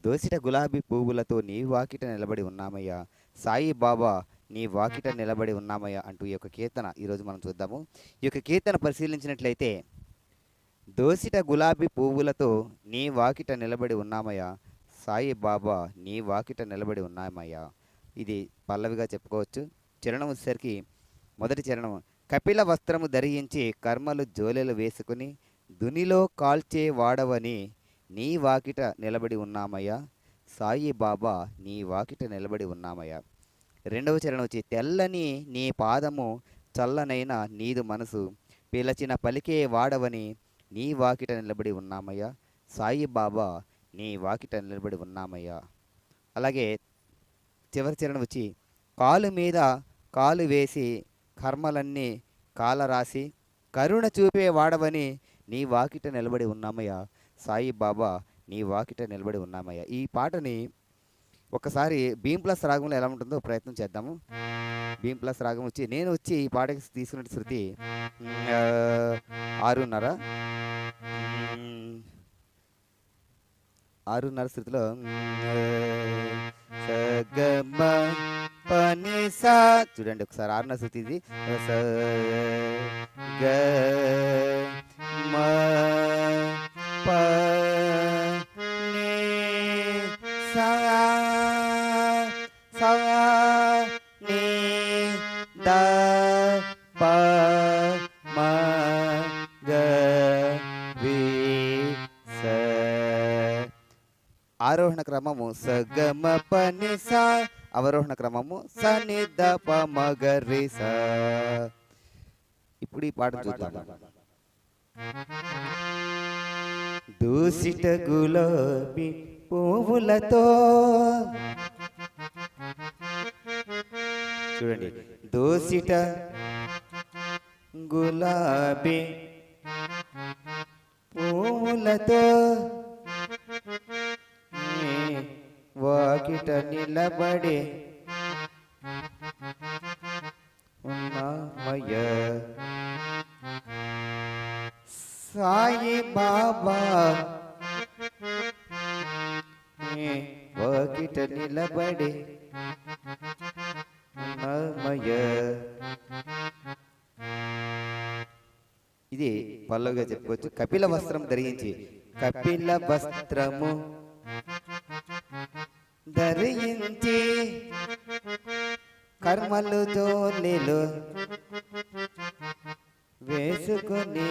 దోసిట గులాబీ పువ్వులతో నీ వాకిట నిలబడి ఉన్నామయ్యా, సాయి బాబా నీ వాకిట నిలబడి ఉన్నామయ్యా అంటూ ఈ యొక్క కీర్తన ఈరోజు మనం చూద్దాము. ఈ యొక్క కీర్తన పరిశీలించినట్లయితే, దోసిట గులాబీ పువ్వులతో నీ వాకిట నిలబడి ఉన్నామయ్యా, సాయి బాబా నీ వాకిట నిలబడి ఉన్నామయ్యా. ఇది పల్లవిగా చెప్పుకోవచ్చు. చరణం వచ్చేసరికి మొదటి చరణం, కపిల వస్త్రము ధరించి కర్మలు జోలెలు వేసుకుని దునిలో కాల్చే వాడవని నీ వాకిట నిలబడి ఉన్నామయ్యా, సాయి బాబా నీ వాకిట నిలబడి ఉన్నామయ్యా. రెండవ చరణం వచ్చి, తెల్లని నీ పాదము చల్లనైన నీదు మనసు పిలచిన పలికే వాడవని నీ వాకిట నిలబడి ఉన్నామయ్యా, సాయి బాబా నీ వాకిట నిలబడి ఉన్నామయ్యా. అలాగే చివరి చరణం వచ్చి, కాలు మీద కాలు వేసి కర్మలన్నీ కాలరాసి కరుణ చూపే వాడవని నీ వాకిట నిలబడి ఉన్నామయ్యా, సాయి బాబా నీ వాకిట నిలబడి ఉన్నామయ్యా. ఈ పాటని ఒకసారి భీమ్ ప్లస్ రాగంలో ఎలా ఉంటుందో ప్రయత్నం చేద్దాము. భీమ్ ప్లస్ రాగం వచ్చి, నేను వచ్చి ఈ పాటకి తీసుకున్న శృతి 6:30 శృతిలో సగమ పని సా, చూడండి ఒకసారి 6:30 శృతి ఇది. స గ మ ప ని సా సా ని ద ప మ గ వి స. ఆరోహణ క్రమము సగమ పని సా, అవరోహణ క్రమము సని ద ప మ గ రి స. ఇప్పుడు ఈ పాట చూద్దాం. దూసిట గులాబీ పువ్వులతో, చూడండి, దూసిట గులాబీ పువ్వులతో వాకిట నిలబడి ఉన్నామయ్యా, సాయి బాబా వాకిట నిలబడి ఉన్నామయ్యా. ఇది పల్లవిగా చెప్పుకోవచ్చు. కపిల వస్త్రం ధరించి, కపిల వస్త్రము ధరించి కర్మలు జోలిలు వేసుకొని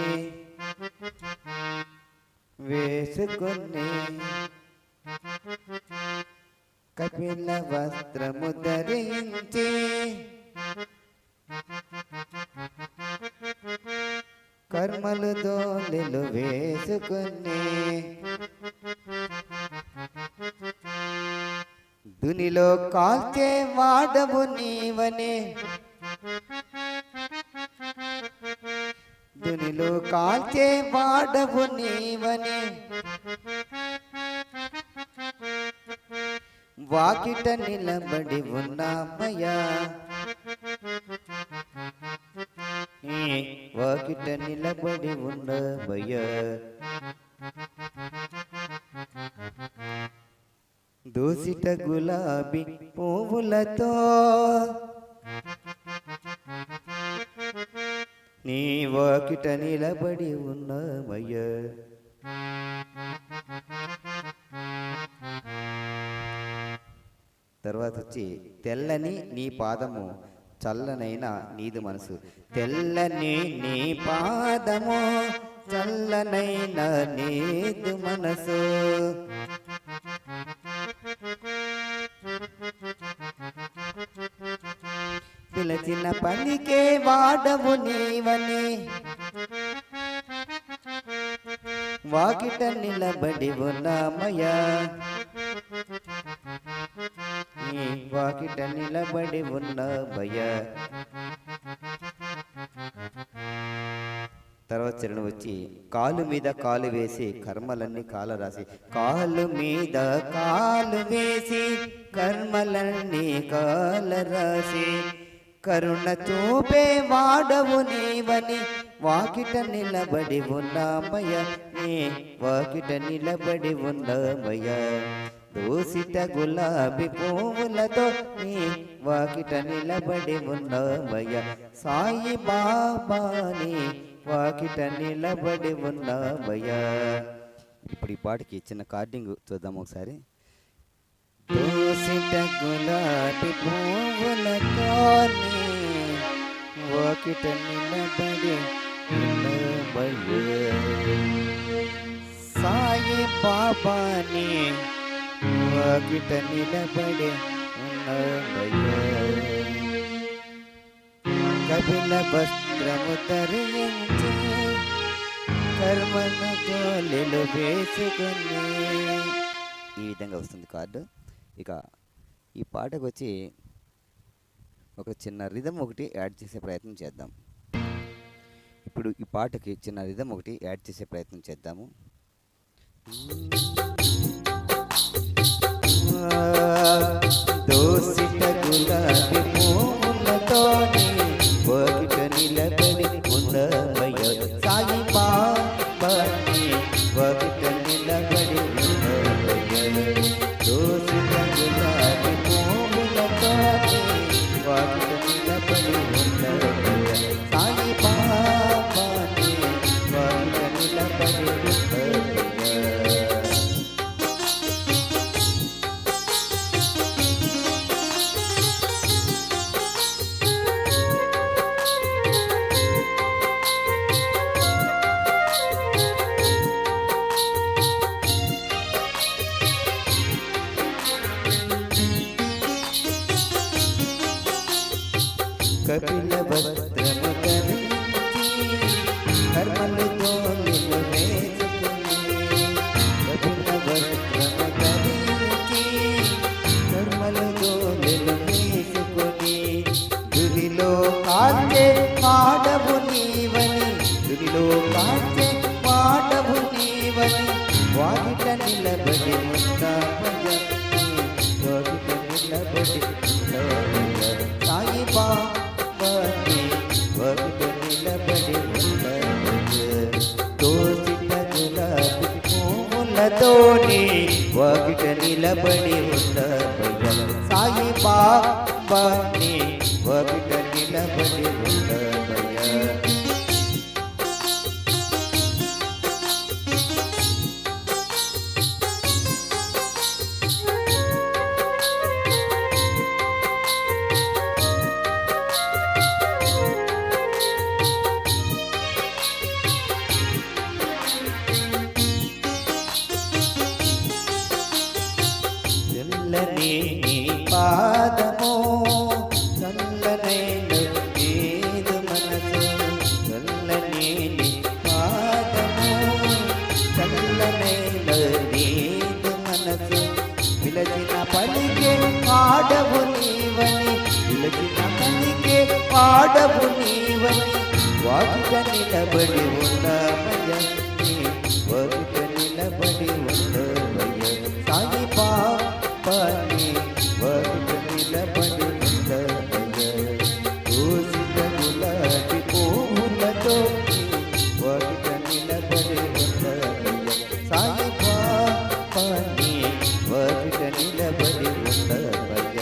కపిల వస్త్రము ధరించి కర్మలు జోలిలు వేసుకొని దునిలో కాల్చే వాడవు నీవనే, దునిలో కాల్చే వాడవు నీవనే వాకిట నిలబడి ఉన్నామయ్యా, వాకిట నిలబడి ఉన్నామయ్యా. దోసిట గులాబీ పువ్వులతో నీ వాకిట నిలబడి ఉన్నామయ్యా. తర్వాత వచ్చి, తెల్లని నీ పాదము చల్లనైన నీదు మనసు, తెల్లని నీ పాదము చల్లనైన నీదు మనసు పిలచిన పలికే వాడవు నీవని వాకిట నిలబడి ఉన్నామయ్యా, వాకిట నిలబడి ఉన్నామయ్యా. తర్వాత చరణం వచ్చి, కాలు మీద కాలు వేసి కర్మలన్నీ కాలరాసి, కాలు మీద కాలు వేసి కర్మలన్నీ కాలరాసి కరుణ చూపే వాడవు నీవని వాకిట నిలబడి ఉన్నామయ్య, నీ వాకిట నిలబడి ఉన్నామయ్య. దోసిట గులాబీ పువ్వులతో నీ వాకిట నిలబడి ఉన్నామయ్య సాయి బాబా నీ వాకిట నిలబడి ఉన్నామయ్య. ఇప్పుడు ఈ పాటకి చిన్న కార్డింగ్ చూద్దాం ఒకసారి. దోసిట గులాబీ పువ్వులతో నీ వాకిట నిలబడి ఉన్నామయ్య సాయి బాబా నీ వాకిట నిలబడి ఉన్నామయ్య. కపిల వస్త్రము ధరించి కర్మను గోలెలు వేసుకుని ఈ విధంగా వస్తుంది కార్డు. ఇక ఈ పాటకు వచ్చి ఒక చిన్న రిథం ఒకటి యాడ్ చేసే ప్రయత్నం చేద్దాం. ఇప్పుడు ఈ పాటకి చిన్న రిథం ఒకటి యాడ్ చేసే ప్రయత్నం చేద్దాము. దోసిట గులాబీ పువ్వులతో నీ వాకిట నిలబడి ఉన్నామయ్య సాయి బాబా నీ వాకిట నిలబడి ఉన్నామయ్య. దోసిట గులాబీ పువ్వులతో నీ వాకిట నిలబడి ఉన్నామయ్య సాయి బాబా నీ వాకిట నిలబడి ఉన్నామయ్య. కపిల వస్త్రము ధరించి కర్మలతో నిన్ను వేసుకుని కపిల వస్త్రము ధరించి కర్మలతో నిన్ను వేసుకుని దునిలో కాచే పాడవు నీవని దునిలో కాచే పాడవు నీవని వాకిట నిలబడి ఉన్నామయ్య వాకిట నిలబడి ఉన్నామయ్య సాయి బాబా నీ వాకిట నిలబడి ఉన్నామయ్య. దోసిట గులాబీ పువ్వులతో నీ వాకిట నిలబడి ఉన్నామయ్య సాయి బాబా నీ వాకిట నిలబడి ఉన్నామయ్య. చల్లని నీ పాదము చల్లనైన నీదు మనసు చల్లని నీ పాదము చల్లనైన నీదు మనసు పిలచిన పలికే పాడవు నీవని పిలచిన పలికే పాడవు నీవని వాకిట నిలబడి ఉన్నామయ్య నీ వాకిట నిలబడి ఉన్నామయ్య సాయి బాబా నీ వాకిట నిలబడి ఉన్నామయ్య. దోసిట గులాబీ పువ్వులతో నీ వాకిట నిలబడి ఉన్నామయ్య సాయి బాబా నీ వాకిట నిలబడి ఉన్నామయ్య.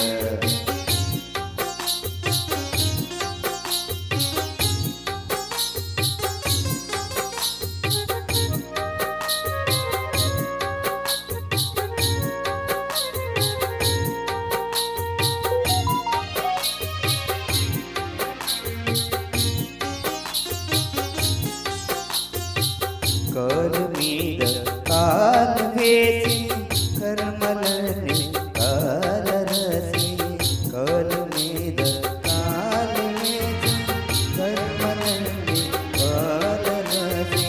కాలు మీద కాలు వేసి కర్మలని కాలరసి కాలు మీద కాలు వేసి కర్మలని కాలరసి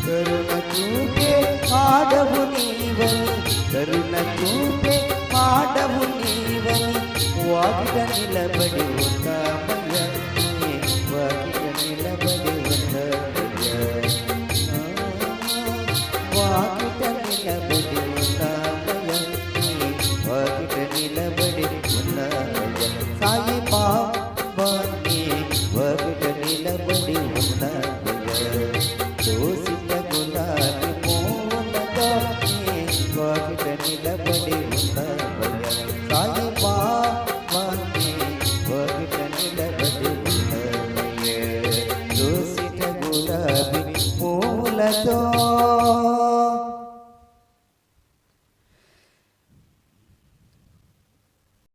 కరుణ చూపే పాడవు నీవని కరుణ చూపే పాడవు నీవని వాకిట నిలబడి ఉన్నామయ్య వాకిట నిలబడి ఉన్నామయ్య వాకిట నిలబడి ఉన్నామయ్య వాకిట నిలబడి ఉన్నామయ్య సాయి బాబా నీ వాకిట నిలబడి ఉన్నామయ్య. దోసిట గులాబీ పువ్వులతో నీ వాకిట నిలబడి వాకిట నిలబడి ఉన్నామయ్యా. దోసిట గులాబీ పూలతో